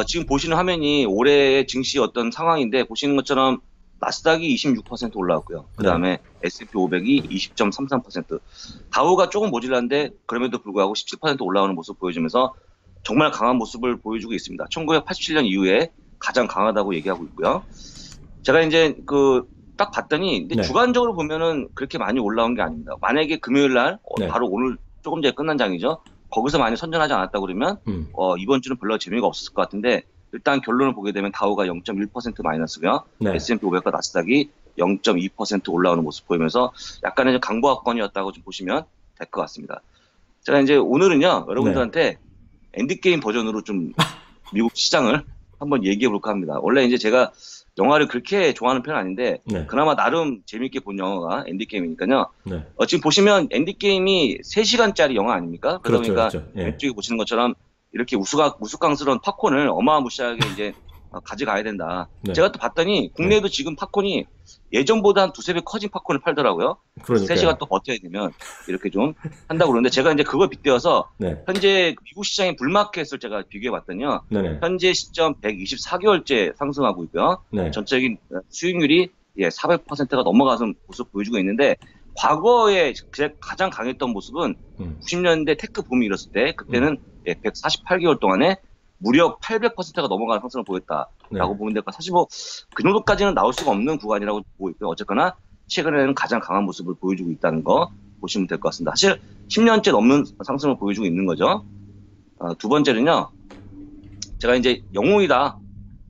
지금 보시는 화면이 올해의 증시 어떤 상황인데 보시는 것처럼 나스닥이 26% 올라왔고요. 그 네. 다음에 S&P 500이 20.33%. 다우가 조금 모질란데 그럼에도 불구하고 17% 올라오는 모습 보여주면서 정말 강한 모습을 보여주고 있습니다. 1987년 이후에 가장 강하다고 얘기하고 있고요. 제가 이제 딱 봤더니 근데 네. 주간적으로 보면은 그렇게 많이 올라온 게 아닙니다. 만약에 금요일 날 네. 바로 오늘 조금 전에 끝난 장이죠. 거기서 많이 선전하지 않았다 그러면 이번 주는 별로 재미가 없었을 것 같은데 일단 결론을 보게 되면 다우가 0.1% 마이너스고요. 네. S&P 500과 나스닥이 0.2% 올라오는 모습 보이면서 약간의 좀 강보합권이었다고 좀 보시면 될 것 같습니다. 제가 이제 오늘은요 여러분들한테 엔드게임 버전으로 좀 미국 시장을 한번 얘기해 볼까 합니다. 원래 이제 제가 영화를 그렇게 좋아하는 편은 아닌데 네. 그나마 나름 재밌게 본 영화가 엔드게임이니까요. 네. 지금 보시면 엔드게임이 3시간짜리 영화 아닙니까? 그러다 그렇죠, 보니까 그렇죠. 예. 왼쪽에 보시는 것처럼 이렇게 우스꽝스러운 팝콘을 어마무시하게 이제 가져가야 된다. 네. 제가 또 봤더니 국내에도 지금 팝콘이 예전보다 한 두세 배 커진 팝콘을 팔더라고요. 그러니까요. 3시간 또 버텨야 되면 이렇게 좀 한다고 그러는데 제가 이제 그걸 빗대어서 네. 현재 미국 시장의 불마켓을 제가 비교해 봤더니요. 네네. 현재 시점 124개월째 상승하고 있고요. 네. 전체적인 수익률이 400%가 넘어가서 모습 보여주고 있는데 과거에 가장 강했던 모습은 90년대 테크 붐이 일었을 때 그때는 148개월 동안에 무려 800%가 넘어가는 상승을 보였다라고 네. 보면 될 것 같아요. 사실 뭐 그 정도까지는 나올 수가 없는 구간이라고 보고 있고요. 어쨌거나 최근에는 가장 강한 모습을 보여주고 있다는 거 보시면 될 것 같습니다. 사실 10년째 넘는 상승을 보여주고 있는 거죠. 두 번째는요. 제가 이제 영웅이다.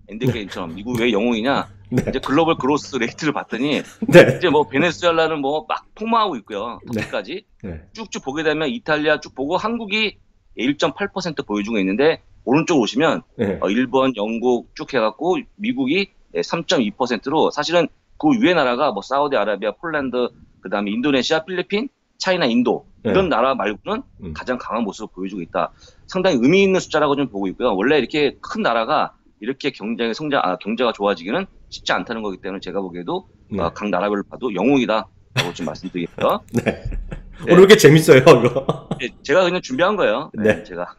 엔드게임처럼 미국 왜 영웅이냐? 네. 이제 글로벌 그로스 레이트를 봤더니 네. 이제 뭐 베네수엘라는 뭐 막 폭망하고 있고요. 터키까지 네. 쭉쭉 보게 되면 이탈리아 쭉 보고 한국이 1.8% 보여주고 있는데 오른쪽 오시면 네. 일본, 영국 쭉 해갖고 미국이 3.2%로 사실은 그 위에 나라가 뭐 사우디아라비아, 폴란드, 그 다음에 인도네시아, 필리핀, 차이나, 인도 이런 나라 말고는 가장 강한 모습을 보여주고 있다. 상당히 의미 있는 숫자라고 좀 보고 있고요. 원래 이렇게 큰 나라가 이렇게 경제가 좋아지기는 쉽지 않다는 거기 때문에 제가 보기에도 각 나라별로 봐도 영웅이다라고 좀 말씀드리겠고요. 네. 네. 오늘 이렇게 재밌어요, 이거. 제가 그냥 준비한 거예요. 네. 제가.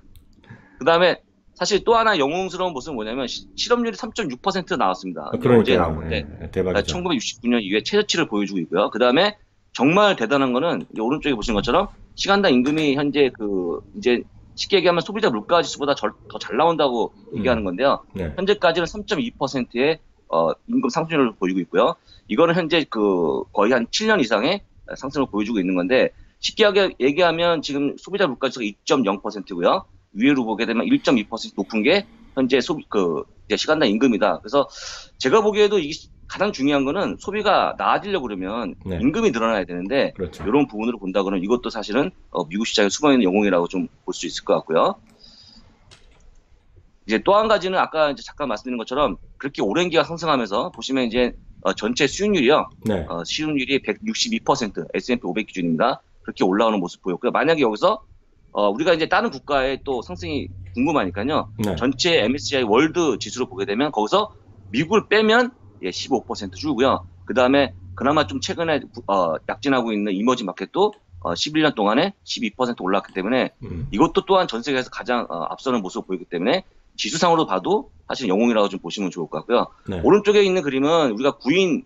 그 다음에 사실 또 하나 영웅스러운 모습은 뭐냐면 실업률이 3.6% 나왔습니다. 어제 나온 건데 대박이죠. 1969년 이후에 최저치를 보여주고 있고요. 그 다음에 정말 대단한 거는 오른쪽에 보시는 것처럼 시간당 임금이 현재 이제 쉽게 얘기하면 소비자 물가 지수보다 더 잘 나온다고 얘기하는 건데요. 네. 현재까지는 3.2%의 임금 상승률을 보이고 있고요. 이거는 현재 거의 한 7년 이상의 상승을 보여주고 있는 건데 쉽게 얘기하면 지금 소비자 물가 지수가 2.0%고요. 위로 보게 되면 1.2% 높은 게 현재 이제 시간당 임금이다. 그래서 제가 보기에도 이게 가장 중요한 거는 소비가 나아지려고 그러면 임금이 늘어나야 되는데 그렇죠. 이런 부분으로 본다 그러면 이것도 사실은 미국 시장에 숨어있는 영웅이라고 좀 볼 수 있을 것 같고요. 이제 또 한 가지는 아까 이제 잠깐 말씀드린 것처럼 그렇게 오랜 기간 상승하면서 보시면 이제 전체 수익률이요. 수익률이 162% S&P 500 기준입니다. 그렇게 올라오는 모습 보였고요. 만약에 여기서 우리가 이제 다른 국가의 또 상승이 궁금하니까요. 전체 MSCI 월드 지수를 보게 되면 거기서 미국을 빼면 15% 줄고요. 그 다음에 그나마 좀 최근에 약진하고 있는 이머징 마켓도 11년 동안에 12% 올랐기 때문에 이것도 또한 전 세계에서 가장 앞서는 모습을 보이기 때문에 지수상으로 봐도 사실 영웅이라고 좀 보시면 좋을 것 같고요. 오른쪽에 있는 그림은 우리가 구인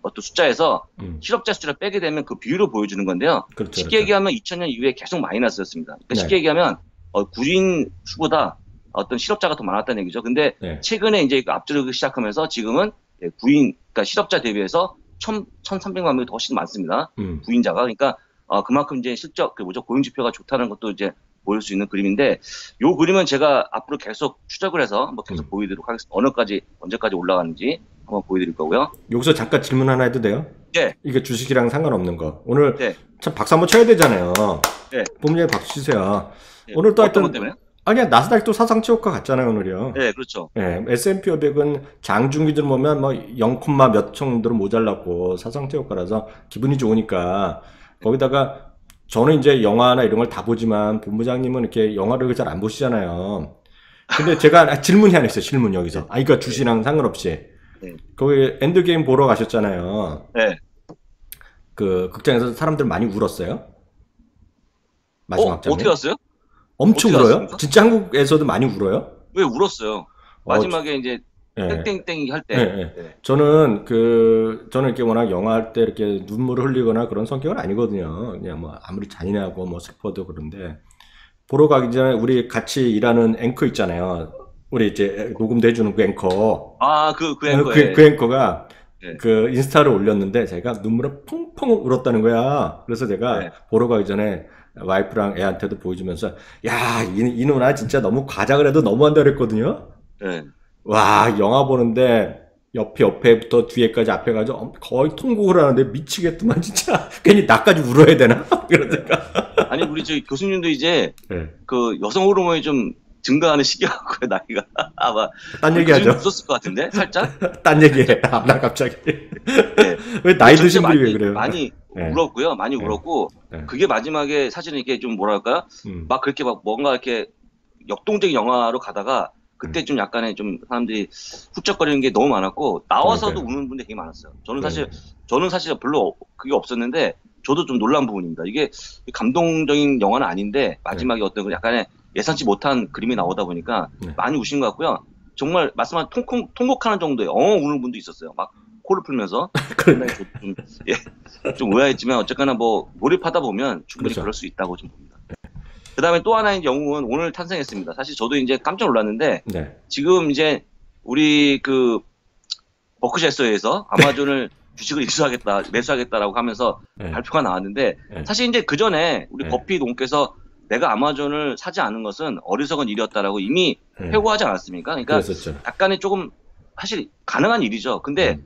어떤 숫자에서 실업자 숫자를 빼게 되면 그 비율을 보여주는 건데요. 쉽게 얘기하면 2000년 이후에 계속 마이너스였습니다. 그러니까 쉽게 얘기하면 구인 수보다 어떤 실업자가 더 많았다는 얘기죠. 근데 최근에 이제 앞지르기 시작하면서 지금은 그러니까 실업자 대비해서 1,300만 명이 더 훨씬 많습니다. 구인자가. 그러니까 그만큼 이제 고용 지표가 좋다는 것도 이제 보일 수 있는 그림인데 이 그림은 제가 앞으로 계속 추적을 해서 한번 계속 보여드리도록 하겠습니다. 언제까지 올라가는지 한번 보여드릴 거고요. 여기서 잠깐 질문 하나 해도 돼요? 네. 이게 주식이랑 상관없는 거. 오늘 참 박수 한번 쳐야 되잖아요. 네. 본인이 박수 치세요. 오늘 또 하여튼 아니야 나스닥 또 사상 최고가 갔잖아요 오늘이요. 네, 그렇죠. 네, S&P 500은 장중기들 보면 뭐 0, 몇 정도로 모자랐고 사상 최고가라서 기분이 좋으니까 거기다가 저는 이제 영화나 이런 걸 다 보지만 본부장님은 이렇게 영화를 잘 안 보시잖아요. 근데 제가 질문이 하나 있어요. 질문 여기서. 그러니까 주식이랑 상관없이. 거기 엔드게임 보러 가셨잖아요. 네. 그 극장에서 사람들 많이 울었어요? 마지막 장면. 어떻게 왔어요? 엄청 울어요? 진짜 한국에서도 많이 울어요? 왜 울었어요? 마지막에 이제 예. 땡땡땡 할 때. 예, 예. 네. 저는 이렇게 워낙 영화 할 때 이렇게 눈물을 흘리거나 그런 성격은 아니거든요. 그냥 뭐 아무리 잔인하고 뭐 슬퍼도 그런데 보러 가기 전에 우리 같이 일하는 앵커 있잖아요. 우리 이제 녹음도 해주는 그 앵커. 그 앵커에. 그 앵커가 네. 그 인스타를 올렸는데 제가 눈물을 펑펑 울었다는 거야. 그래서 제가 네. 보러 가기 전에 와이프랑 애한테도 보여주면서 야, 이 누나 진짜 너무 과장을 해도 너무한다 그랬거든요. 네. 와, 영화 보는데 옆에부터 뒤에까지 앞에까지 거의 통곡을 하는데 미치겠더만 진짜. 괜히 나까지 울어야 되나? 그러니까. 아니 우리 저 교수님도 이제 네. 그 여성 호르몬이 좀 증가하는 시기라고요. 나이가 아마 딴 얘기하죠. 웃었을 것 같은데 살짝. 딴 얘기해. 나 갑자기. 네. 왜 나이 드신 분이 왜 그래요? 많이 네. 울었고요. 많이 네. 울었고 네. 그게 마지막에 사실은 이게 좀 뭐랄까 막 그렇게 막 뭔가 이렇게 역동적인 영화로 가다가 그때 좀 약간의 좀 사람들이 훌쩍거리는 게 너무 많았고 나와서도 우는 분들이 되게 많았어요. 저는 사실 별로 그게 없었는데 저도 좀 놀란 부분입니다. 이게 감동적인 영화는 아닌데 마지막에 어떤 그 약간의 예상치 못한 그림이 나오다 보니까 많이 우신 것 같고요. 정말 말씀한 통곡하는 정도의 우는 분도 있었어요. 막 코를 풀면서 좀 의아했지만 어쨌거나 뭐 몰입하다 보면 충분히 그렇죠. 그럴 수 있다고 좀 봅니다. 그 다음에 또 하나의 영웅은 오늘 탄생했습니다. 사실 저도 이제 깜짝 놀랐는데 지금 이제 우리 그 버크셔에서 아마존을 주식을 매수하겠다라고 하면서 발표가 나왔는데 사실 이제 그 전에 우리 버피 농께서 내가 아마존을 사지 않은 것은 어리석은 일이었다라고 이미 회고하지 않았습니까? 그러니까 그랬었죠. 약간의 조금 사실 가능한 일이죠. 근데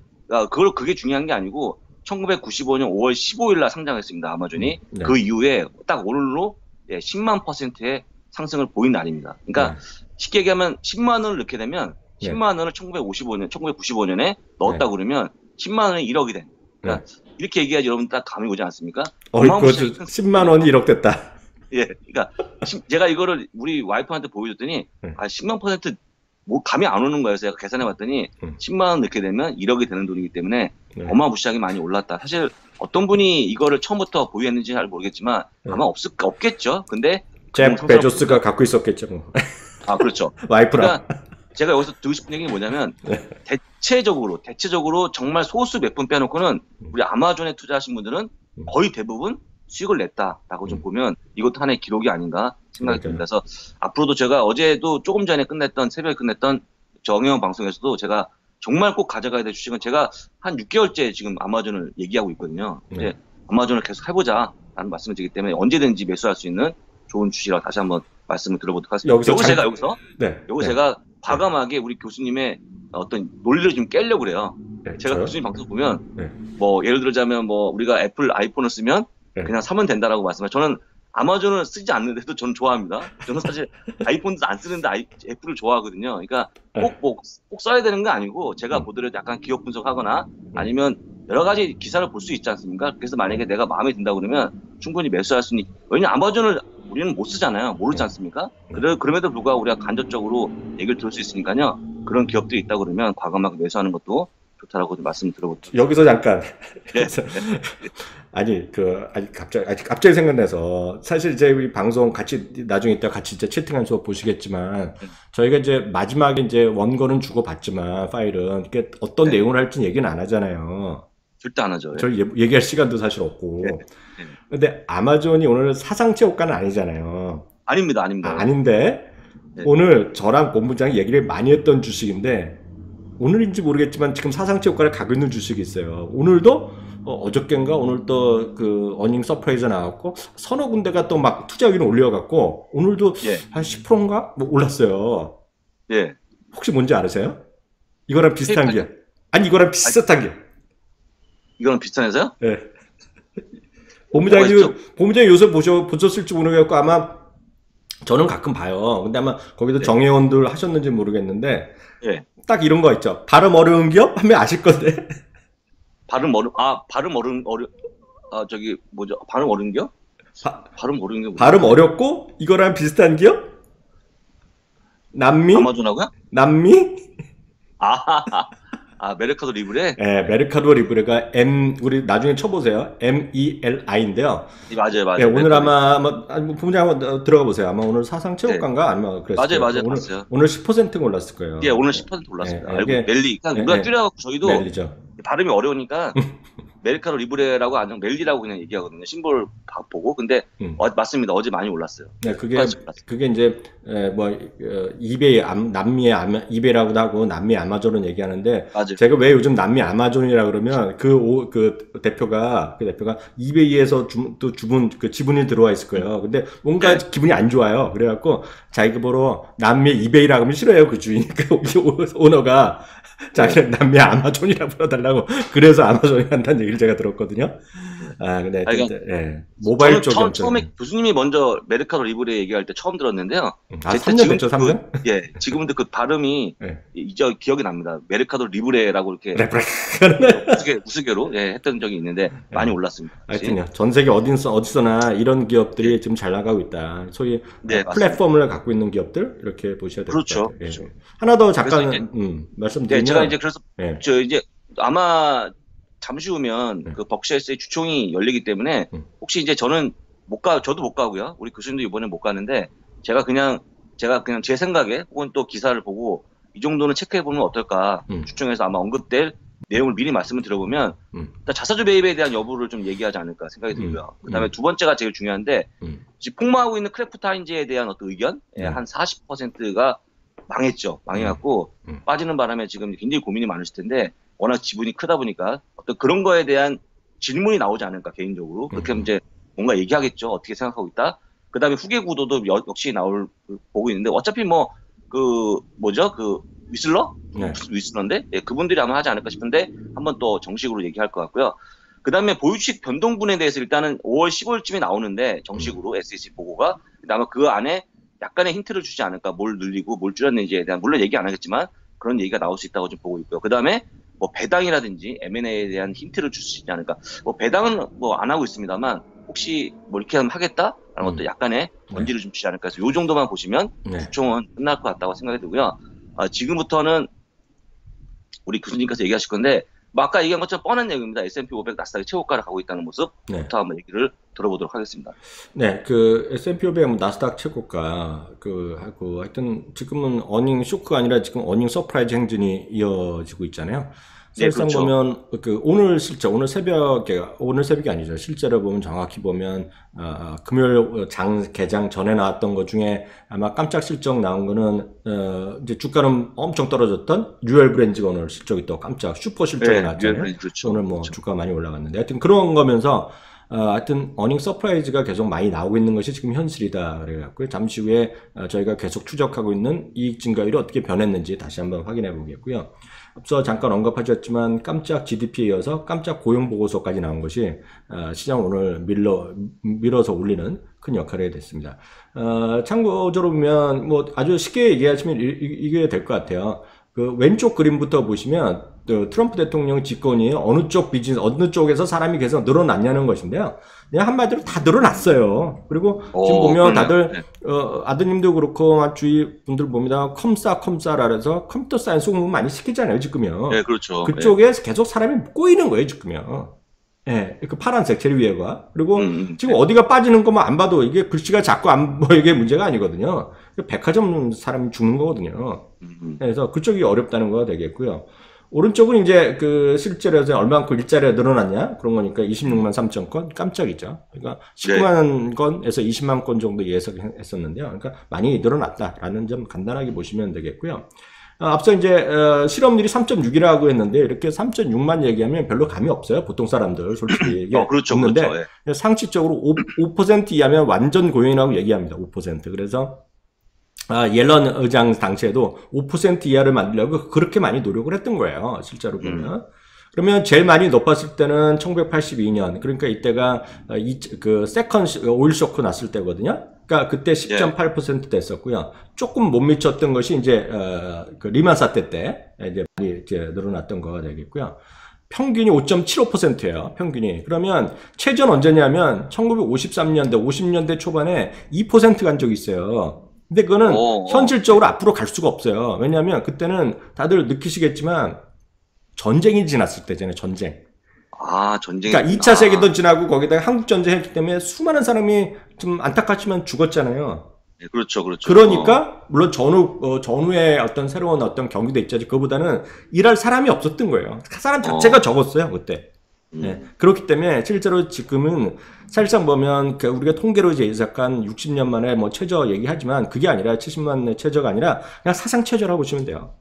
그게 중요한 게 아니고 1995년 5월 15일 날 상장했습니다. 아마존이. 그 이후에 딱 오늘로 10만 %의 상승을 보인 날입니다. 그러니까 쉽게 얘기하면 10만 원을 넣게 되면 10만 원을 1995년에 넣었다 그러면 10만 원이 1억이 된. 그러니까 이렇게 얘기해야지 여러분 딱 감이 오지 않습니까? 10만 원이 1억 됐다. 예, 그러니까 제가 이거를 우리 와이프한테 보여줬더니 10만 % 뭐 감이 안 오는 거예요. 제가 계산해봤더니 10만 원 넣게 되면 1억이 되는 돈이기 때문에 어마무시하게 많이 올랐다. 사실 어떤 분이 이거를 처음부터 보유했는지 잘 모르겠지만 아마 없겠죠. 근데 제프 베조스가 갖고 있었겠죠. 뭐. 그렇죠. 와이프랑. 그러니까 제가 여기서 드고 싶은 얘기는 뭐냐면 대체적으로 정말 소수 몇 분 빼놓고는 우리 아마존에 투자하신 분들은 거의 대부분 수익을 냈다라고 좀 보면 이것도 하나의 기록이 아닌가 생각이 듭니다. 그래서 앞으로도 제가 어제도 조금 전에 새벽에 끝냈던 정혜원 방송에서도 제가 정말 꼭 가져가야 될 주식은 제가 한 6개월째 지금 아마존을 얘기하고 있거든요. 근데 아마존을 계속 해보자라는 말씀을 드리기 때문에 언제든지 매수할 수 있는 좋은 주식이라고 다시 한번 말씀을 드려보도록 하겠습니다. 여기서 제가 과감하게 우리 교수님의 어떤 논리를 좀 깨려고 그래요. 제가 교수님 방송 보면 뭐 예를 들자면 뭐 우리가 아이폰을 쓰면 그냥 사면 된다라고 말씀하세요. 저는 아마존을 쓰지 않는데도 저는 좋아합니다. 저는 사실 아이폰도 안 쓰는데 애플을 좋아하거든요. 그러니까 꼭 써야 되는 거 아니고 제가 보더라도 약간 기업 분석하거나 아니면 여러 가지 기사를 볼 수 있지 않습니까? 그래서 만약에 내가 마음에 든다 그러면 충분히 매수할 수 있는, 왜냐면 아마존을 우리는 못 쓰잖아요. 모르지 않습니까? 그럼에도 불구하고 우리가 간접적으로 얘기를 들을 수 있으니까요. 그런 기업들이 있다 그러면 과감하게 매수하는 것도 좋다라고 좀 말씀을 드려보도록. 여기서 잠깐. 갑자기 생각나서 사실 이제 우리 방송 나중에 이따 같이 이제 채팅한 수업 보시겠지만 저희가 이제 마지막에 이제 원고는 주고받지만 파일은 이게 어떤 내용을 할지는 얘기는 안 하잖아요. 절대 안 하죠. 저희 얘기할 시간도 사실 없고. 근데 아마존이 오늘 사상체 호가는 아니잖아요. 아닙니다. 아닌데 오늘 저랑 본부장이 얘기를 많이 했던 주식인데 오늘인지 모르겠지만 지금 사상체 호가를 가고 있는 주식이 있어요. 오늘도 어저께인가 오늘 또 그 어닝 서프라이즈 나왔고 서너 군데가 또 막 투자 의견 올려갖고 오늘도 한 10%인가 뭐 올랐어요. 혹시 뭔지 아세요? 이거랑 비슷한 기업. 아니 이거랑 비슷한 기업. 이거랑 비슷한 회사요? 네. 본부장이 요새 보셨을지 모르겠고 아마 저는 가끔 봐요. 근데 아마 거기도 정회원들 하셨는지 모르겠는데 딱 이런 거 있죠. 발음 어려운 기업 하면 아실 건데. 발음 어려운 기업? 발음 어려운 기업? 발음 어렵고 이거랑 비슷한 기업? 남미? 아마존하고요? 남미? 메르카도 리브레? 네, 메르카도 리브레가 우리 나중에 쳐보세요. MELI인데요. 맞아요. 네, 오늘 아마 본부장 한번 들어가 보세요. 아마 오늘 사상체육관가 아니면 그랬을 거예요. 맞아요. 봤어요. 오늘 10% 올랐을 거예요. 예, 오늘 10% 올랐습니다. 네, 알고 멜리. 그냥 우리가 줄여갖고 저희도 멜리죠. 발음이 어려우니까 메르카도 리브레라고 아니면 멜리라고 그냥 얘기하거든요. 심볼 보고. 근데 맞습니다. 어제 많이 올랐어요. 네, 그게 이제 이베이 남미의 이베이라고도 하고 남미 아마존은 얘기하는데 맞아요. 제가 왜 요즘 남미 아마존이라 그러면 그 대표가 이베이에서 또 지분이 들어와 있을 거예요. 근데 뭔가 기분이 안 좋아요. 그래갖고 자기가 보러 남미 이베이라고 하면 싫어요. 그 주인이 오너가 자기는 남미 아마존이라 불러달라고 그래서 아마존이 한다는 얘기를 제가 들었거든요. 근데 모바일 쪽이 처음에 교수님이 먼저 메르카도 리브레 얘기할 때 처음 들었는데요. 3년 됐죠, 3년? 지금도 그 발음이 이제 기억이 납니다. 메르카도 리브레라고 이렇게 우스개로 했던 적이 있는데 많이 올랐습니다. 하여튼요, 전 세계 어디서나 이런 기업들이 지금 잘 나가고 있다. 소위 플랫폼을 갖고 있는 기업들 이렇게 보셔야 될 것 같아요. 그렇죠. 하나 더 잠깐 말씀드리면 제가 이제 그래서 이제 아마 잠시 후면 그 벅시에스의 주총이 열리기 때문에 혹시 이제 저도 못 가고요. 우리 교수님도 이번에 못 가는데 제가 그냥 제 생각에 혹은 또 기사를 보고 이 정도는 체크해 보면 어떨까. 주총에서 아마 언급될 내용을 미리 말씀을 드려보면 일단 자사주 매입에 대한 여부를 좀 얘기하지 않을까 생각이 들고요. 그다음에 두 번째가 제일 중요한데 지금 폭망하고 있는 크래프트 하인즈에 대한 어떤 의견 한 40%가 망했죠. 망해갖고 빠지는 바람에 지금 굉장히 고민이 많으실 텐데 워낙 지분이 크다 보니까 어떤 그런 거에 대한 질문이 나오지 않을까 개인적으로 그렇게 하면 이제 뭔가 얘기하겠죠. 어떻게 생각하고 있다. 그다음에 후계 구도도 역시 보고 있는데 어차피 위슬러인데 그분들이 아마 하지 않을까 싶은데 한번 또 정식으로 얘기할 것 같고요. 그다음에 보유주식 변동분에 대해서 일단은 5월 15일쯤에 나오는데 정식으로 SEC 보고가 아마 그 안에 약간의 힌트를 주지 않을까. 뭘 늘리고 뭘 줄였는지에 대한 물론 얘기 안 하겠지만 그런 얘기가 나올 수 있다고 좀 보고 있고요. 그다음에 배당이라든지 M&A에 대한 힌트를 줄 수 있지 않을까. 배당은 안 하고 있습니다만 혹시 이렇게 하면 하겠다라는 것도 약간의 건지를 좀 주지 않을까 해서 요 정도만 보시면 주총은 끝날 것 같다고 생각이 들고요. 지금부터는 우리 교수님께서 얘기하실 건데 아까 얘기한 것처럼 뻔한 내용입니다. S&P 500 나스닥이 최고가를 가고 있다는 모습부터 한번 얘기를 들어보도록 하겠습니다. 네, 그 S&P 500 나스닥 최고가 하고 하여튼 지금은 어닝 쇼크가 아니라 지금 어닝 서프라이즈 행진이 이어지고 있잖아요. 사실상 보면 오늘 새벽이 아니죠. 실제로 보면 정확히 보면 금요일 개장 전에 나왔던 것 중에 아마 깜짝 실적 나온 거는 이제 주가는 엄청 떨어졌던 뉴엘 브랜즈가 오늘 실적이 또 깜짝 슈퍼 실적이 나왔잖아요. 오늘 주가 많이 올라갔는데 하여튼 그런 거면서 하여튼 어닝 서프라이즈가 계속 많이 나오고 있는 것이 지금 현실이다 그래갖고요. 잠시 후에 저희가 계속 추적하고 있는 이익 증가율이 어떻게 변했는지 다시 한번 확인해 보겠고요. 앞서 잠깐 언급하셨지만 깜짝 GDP에 이어서 깜짝 고용 보고서까지 나온 것이 시장 오늘 밀어서 올리는 큰 역할을 했습니다. 참고적으로 보면 아주 쉽게 얘기하시면 이게 될 것 같아요. 그 왼쪽 그림부터 보시면 트럼프 대통령 집권이 어느 쪽에서 사람이 계속 늘어났냐는 것인데요. 그냥 한마디로 다 늘어났어요. 그리고 지금 보면 다들 아드님도 그렇고 주위 분들 봅니다. 컴싸라 해서 컴퓨터 사이언스 공부 많이 시키잖아요, 지금요. 네, 그렇죠. 그쪽에 계속 사람이 꼬이는 거예요, 지금요. 그 파란색 제일 위에가. 그리고 지금 어디가 빠지는 것만 안 봐도 이게 글씨가 자꾸 이게 문제가 아니거든요. 백화점 사람이 죽는 거거든요. 그래서 그쪽이 어렵다는 거가 되겠고요. 오른쪽은 이제 실제로 해서 얼마만큼 일자리가 늘어났냐 그런 거니까 26만 3천 건 깜짝이죠. 그러니까 19만 건에서 20만 건 정도 예상했었는데요. 그러니까 많이 늘어났다라는 점 간단하게 보시면 되겠고요. 앞서 이제 실업률이 3.6이라고 했는데 이렇게 3.6만 얘기하면 별로 감이 없어요. 보통 사람들 솔직히 그렇죠, 없는데 그렇죠. 상식적으로 5% 이하면 완전 고용이라고 얘기합니다. 5%. 그래서 옐런 의장 당시에도 5% 이하를 만들려고 그렇게 많이 노력을 했던 거예요. 실제로 보면. 그러면 제일 많이 높았을 때는 1982년. 그러니까 이때가 세컨 오일 쇼크 났을 때거든요. 그러니까 그때 10.8% 됐었고요. 조금 못 미쳤던 것이 이제 리만 사태 때 이제 많이 늘어났던 거가 되겠고요. 평균이 5.75%예요. 평균이. 그러면 최전 언제냐면 1953년대, 50년대 초반에 2% 간 적이 있어요. 근데 그거는 현실적으로 앞으로 갈 수가 없어요. 왜냐하면 그때는 다들 느끼시겠지만 전쟁이 지났을 때잖아요, 전쟁. 아, 전쟁. 그러니까 2차 세계도 지나고 거기다가 한국 전쟁 했기 때문에 수많은 사람이 좀 안타깝지만 죽었잖아요. 네, 그렇죠, 그렇죠. 그러니까 물론 전후에 어떤 새로운 어떤 경기도 있죠. 그거보다는 일할 사람이 없었던 거예요. 사람 자체가 적었어요, 그때. 네. 그렇기 때문에 실제로 지금은 사실상 보면 우리가 통계로 이제 약간 60년 만에 뭐 최저 얘기하지만 그게 아니라 70만의 최저가 아니라 그냥 사상 최저라고 보시면 돼요.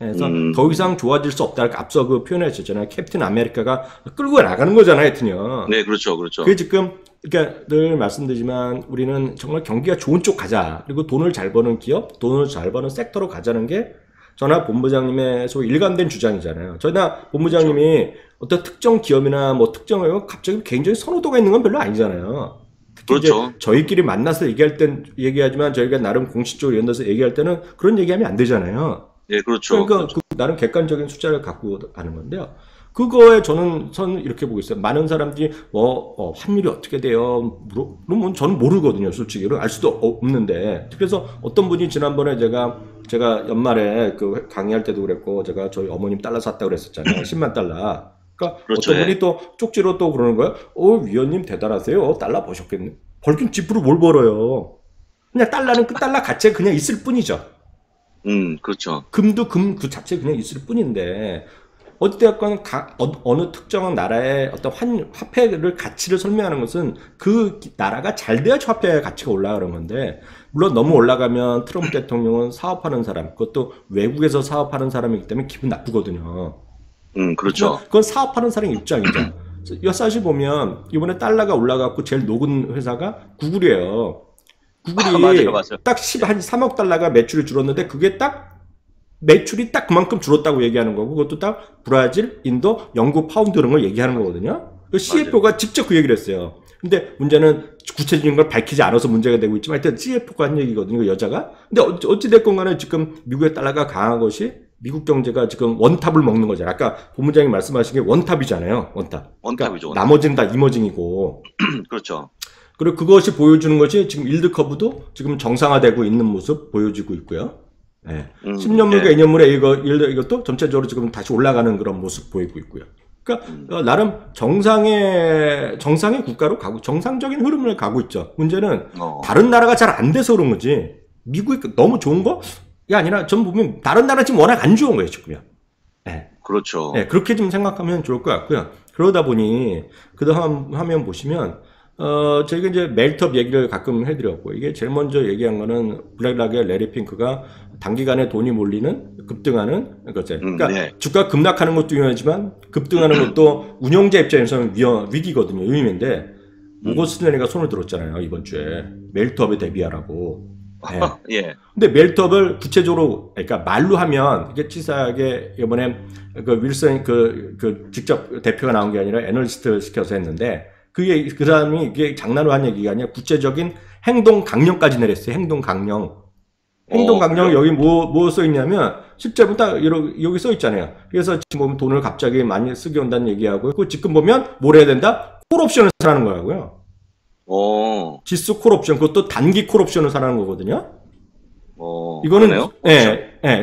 그래서 더 이상 좋아질 수 없다. 앞서 그 표현하셨잖아요. 캡틴 아메리카가 끌고 나가는 거잖아요, 하여튼요. 네, 그렇죠, 그렇죠. 그게 지금 그러니까 늘 말씀드리지만 우리는 정말 경기가 좋은 쪽 가자. 그리고 돈을 잘 버는 기업, 돈을 잘 버는 섹터로 가자는 게 저나 본부장님의 소위 일관된 주장이잖아요. 저희나 본부장님이 어떤 특정 기업이나 뭐 특정 갑자기 개인적인 선호도가 있는 건 별로 아니잖아요. 그렇죠. 저희끼리 만나서 얘기할 땐 얘기하지만 저희가 나름 공식적으로 연대서 얘기할 때는 그런 얘기하면 안 되잖아요. 네, 그렇죠. 그러니까 그렇죠. 나름 객관적인 숫자를 갖고 가는 건데요. 그거에 저는 이렇게 보고 있어요. 많은 사람들이 환율이 어떻게 돼요? 그러면 저는 모르거든요, 솔직히. 알 수도 없는데. 그래서 어떤 분이 지난번에 제가 연말에 그 강의할 때도 그랬고 제가 저희 어머님 달러 샀다고 그랬었잖아요. 10만 달러. 그러니까 그렇죠. 어떤 분이 또 쪽지로 또 그러는 거예요. 위원님 대단하세요. 달러 버셨겠네. 벌긴 집으로 뭘 벌어요. 그냥 달러는 그 달러 가치가 그냥 있을 뿐이죠. 그렇죠. 금도 금 그 자체 그냥 있을 뿐인데 어찌되었건 어느 특정한 나라의 어떤 화폐를 가치를 설명하는 것은 그 나라가 잘 돼야 화폐의 가치가 올라가는 건데 물론 너무 올라가면 트럼프 대통령은 사업하는 사람 그것도 외국에서 사업하는 사람이기 때문에 기분 나쁘거든요. 그렇죠. 그건 사업하는 사람의 입장이죠. 사실 보면 이번에 달러가 올라갔고 제일 녹은 회사가 구글이에요. 구글이 맞아요. 딱 한 3억 달러가 매출이 줄었는데 그게 딱 매출이 딱 그만큼 줄었다고 얘기하는 거고 그것도 딱 브라질, 인도, 영국 파운드 이런 걸 얘기하는 거거든요. 그 CFO가 직접 그 얘기를 했어요. 근데 문제는 구체적인 걸 밝히지 않아서 문제가 되고 있지만 하여튼 CFO가 한 얘기거든요. 여자가. 근데 어찌됐건 간에 지금 미국의 달러가 강한 것이 미국 경제가 지금 원탑을 먹는 거잖아요. 아까 본부장님 말씀하신 게 원탑이잖아요. 원탑. 원탑이죠. 그러니까 나머지는 다 이머징이고. 그렇죠. 그리고 그것이 보여주는 것이 지금 일드 커브도 지금 정상화되고 있는 모습 보여지고 있고요. 네. 10년물과 2년물에 이것도 전체적으로 지금 다시 올라가는 그런 모습 보이고 있고요. 그러니까 나름 정상의 국가로 가고 정상적인 흐름을 가고 있죠. 문제는 다른 나라가 잘 안 돼서 그런 거지. 미국이 너무 좋은 거? 이 아니라 전 보면 다른 나라 지금 워낙 안 좋은 거예요, 지금요. 네. 그렇죠. 네, 그렇게 좀 생각하면 좋을 것 같고요. 그러다 보니 그다음 화면 보시면 저희가 이제 멜트업 얘기를 가끔 해드렸고, 이게 제일 먼저 얘기한 거는 블랙락의 레리 핑크가 단기간에 돈이 몰리는, 급등하는 거죠. 그러니까 네. 주가 급락하는 것도 위험하지만, 급등하는 것도 운용자 입장에서는 위기거든요. 위험인데, 모건스탠리가 손을 들었잖아요. 이번 주에. 멜트업에 대비하라고. 네. 예. 근데 멜트업을 구체적으로, 그러니까 말로 하면, 이게 치사하게 이번에 그 윌슨 직접 대표가 나온 게 아니라 애널리스트 시켜서 했는데, 그 사람이 이게 장난으로 한 얘기가 아니라 구체적인 행동 강령까지 내렸어요. 행동 강령. 행동 강령 여기 뭐 써 있냐면 실제로 딱 여기 써 있잖아요. 그래서 지금 보면 돈을 갑자기 많이 쓰게 온다는 얘기하고 그 지금 보면 뭘 해야 된다? 콜옵션을 사라는 거고요. 지수 콜옵션 그것도 단기 콜옵션을 사라는 거거든요. 이거는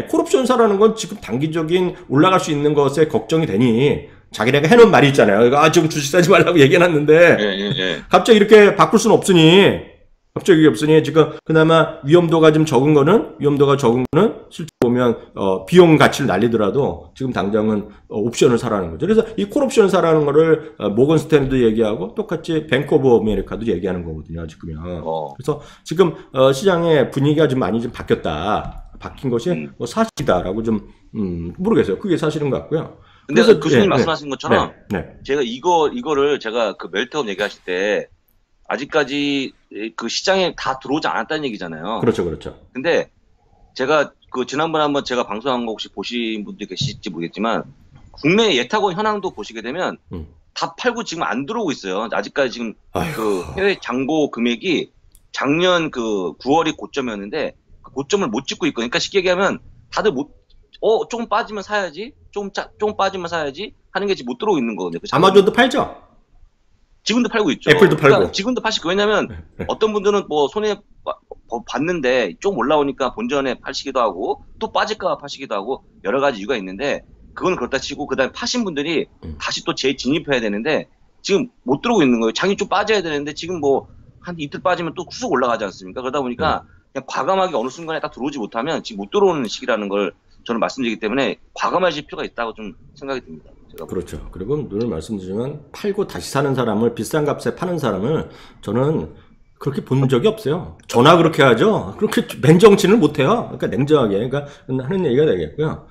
콜옵션 사라는 건 지금 단기적인 올라갈 수 있는 것에 걱정이 되니 자기네가 해놓은 말이 있잖아요. 지금 주식 사지 말라고 얘기해놨는데 갑자기 이렇게 바꿀 수는 없으니 지금 그나마 위험도가 적은 거는 실제 보면 비용 가치를 날리더라도 지금 당장은 옵션을 사라는 거죠. 그래서 이 콜옵션을 사라는 거를 모건 스탠리도 얘기하고 똑같이 뱅크 오브 아메리카도 얘기하는 거거든요. 지금요. 그래서 지금 시장의 분위기가 좀 많이 바뀌었다. 바뀐 것이 사실이다라고 좀 모르겠어요. 그게 사실인 것 같고요. 근데 교수님 말씀하신 것처럼 제가 이거를 제가 그 멜트업 얘기하실 때 아직까지 그 시장에 다 들어오지 않았다는 얘기잖아요. 그렇죠. 근데 제가 그 지난번에 한번 제가 방송한 거 혹시 보신 분들 계실지 모르겠지만 국내 예탁원 현황도 보시게 되면 다 팔고 지금 안 들어오고 있어요. 아직까지 지금 그 해외 잔고 금액이 작년 그 9월이 고점이었는데 그 고점을 못 찍고 있고 그러니까 쉽게 얘기하면 다들 조금 빠지면 사야지, 조금 빠지면 사야지 하는 게 지금 못 들어오고 있는 거거든요. 아마존도 팔죠? 지금도 팔고 있죠. 애플도 팔고. 그러니까 지금도 파시고 왜냐면 어떤 분들은 뭐 손해 봤는데 좀 올라오니까 본전에 파시기도 하고 또 빠질까 봐 파시기도 하고 여러 가지 이유가 있는데 그건 그렇다 치고 그다음에 파신 분들이 다시 또 재진입해야 되는데 지금 못 들어오고 있는 거예요. 장이 좀 빠져야 되는데 지금 뭐 한 이틀 빠지면 또 후속 올라가지 않습니까? 그러다 보니까 그냥 과감하게 어느 순간에 딱 들어오지 못하면 지금 못 들어오는 시기라는 걸 저는 말씀드리기 때문에 과감하실 필요가 있다고 좀 생각이 듭니다. 제가 그렇죠. 그리고 늘 말씀드리지만 팔고 다시 사는 사람을 비싼 값에 파는 사람을 저는 그렇게 본 적이 없어요. 저나 그렇게 하죠. 그렇게 맨정치는 못해요. 그러니까 냉정하게 그러니까 하는 얘기가 되겠고요.